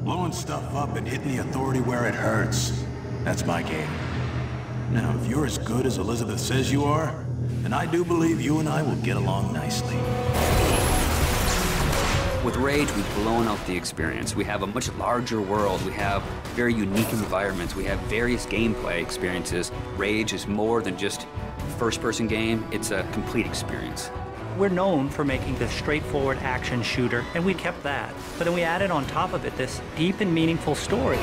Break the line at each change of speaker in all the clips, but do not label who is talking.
Blowing stuff up and hitting the authority where it hurts. That's my game. Now, if you're as good as Elizabeth says you are, then I do believe you and I will get along nicely.
With Rage, we've blown out the experience. We have a much larger world. We have very unique environments. We have various gameplay experiences. Rage is more than just a first-person game. It's a complete experience.
We're known for making this straightforward action shooter, and we kept that. But then we added on top of it this deep and meaningful story.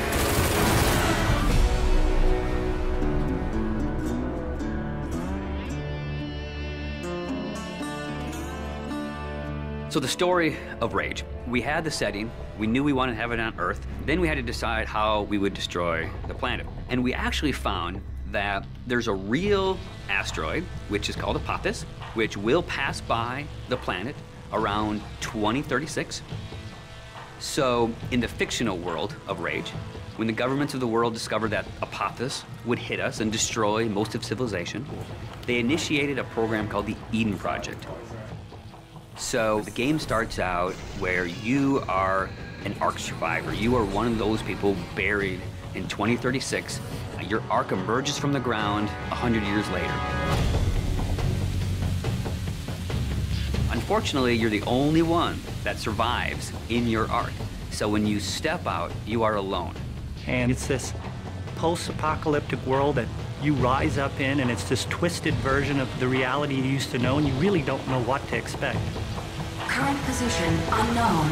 So the story of Rage, we had the setting, we knew we wanted to have it on Earth, then we had to decide how we would destroy the planet. And we actually found that there's a real asteroid, which is called Apophis, which will pass by the planet around 2036. So in the fictional world of Rage, when the governments of the world discovered that Apophis would hit us and destroy most of civilization, they initiated a program called the Eden Project. So the game starts out where you are an Ark survivor. You are one of those people buried in 2036. Your Ark emerges from the ground 100 years later. Unfortunately, you're the only one that survives in your Ark. So when you step out, you are alone.
And it's this post-apocalyptic world that you rise up in, and it's this twisted version of the reality you used to know, and you really don't know what to expect.
Current position unknown.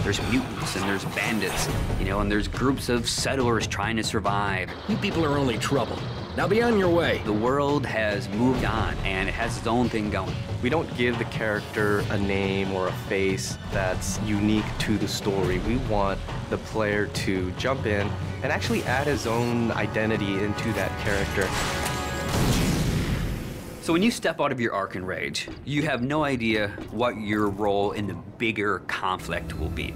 There's mutants and there's bandits, you know, and there's groups of settlers trying to survive.
You people are only trouble. Now be on your way.
The world has moved on, and it has its own thing going.
We don't give the character a name or a face that's unique to the story. We want the player to jump in and actually add his own identity into that character.
So when you step out of your Ark in Rage, you have no idea what your role in the bigger conflict will be.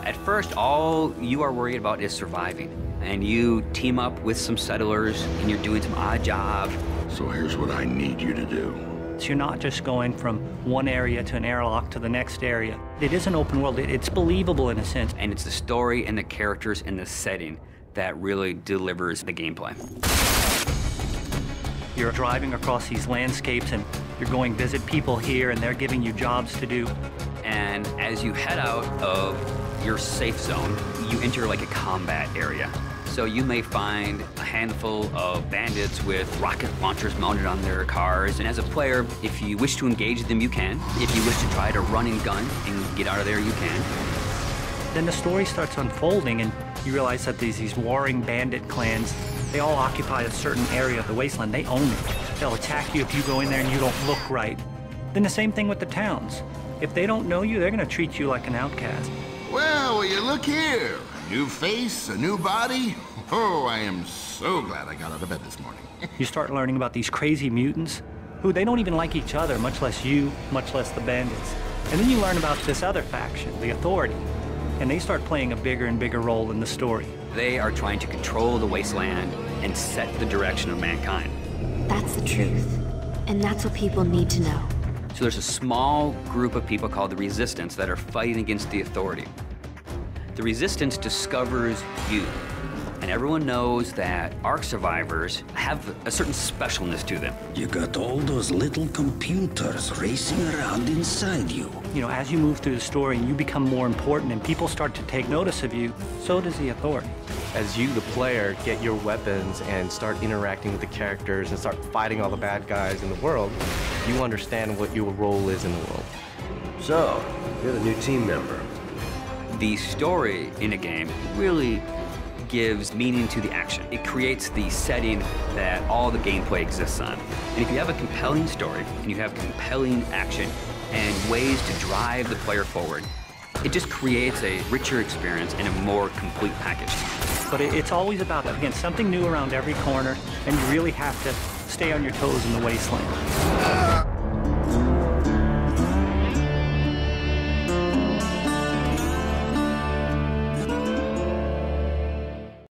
At first, all you are worried about is surviving. And you team up with some settlers, and you're doing some odd jobs.
So here's what I need you to do.
So you're not just going from one area to an airlock to the next area. It is an open world. It's believable in a sense.
And it's the story and the characters and the setting that really delivers the gameplay.
You're driving across these landscapes, and you're going visit people here, and they're giving you jobs to do.
And as you head out of your safe zone, you enter like a combat area. So you may find a handful of bandits with rocket launchers mounted on their cars. And as a player, if you wish to engage them, you can. If you wish to try to run and gun and get out of there, you can.
Then the story starts unfolding, and you realize that these warring bandit clans, they all occupy a certain area of the wasteland. They own it. They'll attack you if you go in there and you don't look right. Then the same thing with the towns. If they don't know you, they're going to treat you like an outcast.
Well, will you look here? A new face, a new body. Oh, I am so glad I got out of bed this morning.
You start learning about these crazy mutants who they don't even like each other, much less you, much less the bandits. And then you learn about this other faction, the Authority, and they start playing a bigger and bigger role in the story.
They are trying to control the wasteland and set the direction of mankind.
That's the truth. And that's what people need to know.
So there's a small group of people called the Resistance that are fighting against the Authority. The Resistance discovers you. And everyone knows that Ark survivors have a certain specialness to them.
You got all those little computers racing around inside you.
You know, as you move through the story and you become more important and people start to take notice of you, so does the Authority.
As you, the player, get your weapons and start interacting with the characters and start fighting all the bad guys in the world, you understand what your role is in the world.
So, you're the new team member.
The story in a game really gives meaning to the action. It creates the setting that all the gameplay exists on. And if you have a compelling story, and you have compelling action, and ways to drive the player forward, it just creates a richer experience and a more complete package.
But it's always about, again, something new around every corner, and you really have to stay on your toes in the wasteland.